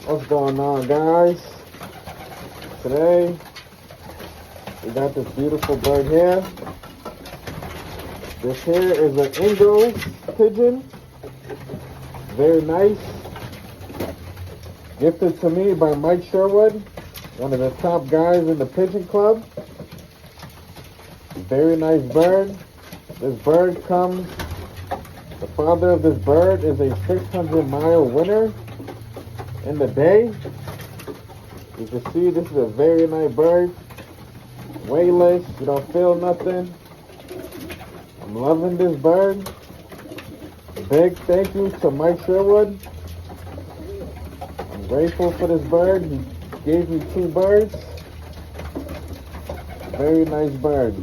What's going on, guys? Today we got this beautiful bird here. This here is an engles pigeon. Very nice. Gifted to me by Mike Sherwood, one of the top guys in the pigeon club. Very nice bird. This bird comes, the father of this bird is a 600-mile winner in the day. You can see this is a very nice bird. Weightless, you don't feel nothing. I'm loving this bird. Big thank you to Mike Sherwood. I'm grateful for this bird. He gave me 2 birds. Very nice bird.